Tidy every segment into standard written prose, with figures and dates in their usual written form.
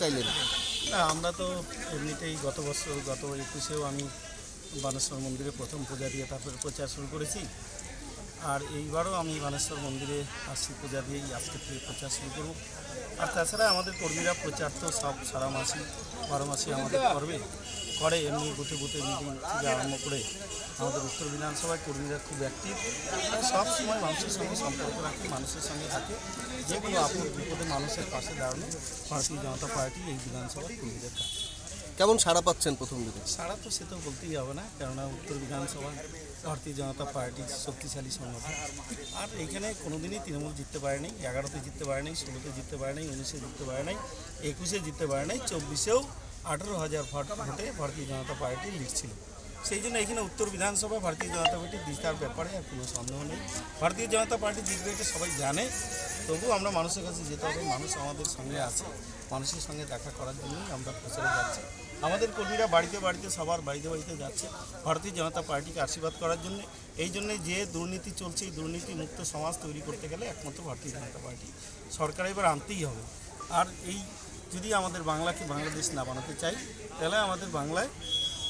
চাইলেন? না, আমরা তো এমনিতেই গত 21-এও আমি বানেশ্বর মন্দিরে প্রথম পূজা দিয়ে তারপরে প্রচার শুরু করেছি। আর এইবারও আমি বানেশ্বর মন্দিরে আসছি, পূজা দিয়েই আজকে থেকে প্রচার শুরু করব। আর তাছাড়া আমাদের কর্মীরা প্রচার তো সব সারা মাসই 12 মাসই আমাদের করে এমনি বুথে বুথে মিটিং থেকে আরম্ভ করে আমাদের উত্তর বিধানসভায় কর্মীরা খুব অ্যাক্টিভ। সব সময় মানুষের সঙ্গে সম্পর্ক রাখে, মানুষের সঙ্গে থাকে। যে কোনো আপদ বিপদে মানুষের পাশে দাঁড়ানো ভারতীয় জনতা পার্টি এই বিধানসভার কর্মীদের কাজ। কেমন সাড়া পাচ্ছেন প্রথম দিকে? সারা তো সে তো বলতেই হবে না, কেননা উত্তর বিধানসভা ভারতীয় জনতা পার্টির শক্তিশালী সংগঠন। আর এইখানে কোনোদিনই তৃণমূল জিততে পারেনি। 11তে জিততে পারে নাই, 16তে জিততে পারে নাই, 19-এ জিততে পারে নাই, 21-এ জিততে পারে নাই, 24-এও 18,000 ভোটে ভারতীয় জনতা পার্টির লিড ছিল। সেই জন্য এখানে উত্তর বিধানসভায় ভারতীয় জনতা পার্টি জিতার ব্যাপারে আর কোনো সন্দেহ নেই। ভারতীয় জনতা পার্টি জিতবে এটা সবাই জানে। তবুও আমরা মানুষের কাছে যেতে হবে, মানুষ আমাদের সঙ্গে আছে, মানুষের সঙ্গে দেখা করার জন্যই আমরা প্রচারে যাচ্ছি। আমাদের কর্মীরা বাড়িতে বাড়িতে সবার বাড়িতে বাড়িতে যাচ্ছে ভারতীয় জনতা পার্টিকে আশীর্বাদ করার জন্য। এই জন্যে যে দুর্নীতি চলছে, এই দুর্নীতি মুক্ত সমাজ তৈরি করতে গেলে একমাত্র ভারতীয় জনতা পার্টি সরকার এবার আনতেই হবে। আর এই যদি আমাদের বাংলাকে বাংলাদেশ না বানাতে চাই, তাহলে আমাদের বাংলায়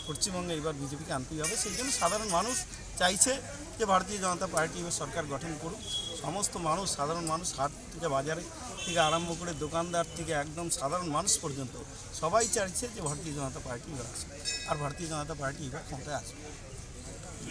পশ্চিমবঙ্গে এবার বিজেপিকে আনতেই হবে। সেই জন্য সাধারণ মানুষ চাইছে যে ভারতীয় জনতা পার্টি এবার সরকার গঠন করুক। সমস্ত মানুষ, সাধারণ মানুষ, হাট থেকে বাজারে থেকে আরম্ভ করে দোকানদার থেকে একদম সাধারণ মানুষ পর্যন্ত সবাই চাইছে যে ভারতীয় জনতা পার্টি এবার আসবে, আর ভারতীয় জনতা পার্টি এবার ক্ষমতায় আসবে।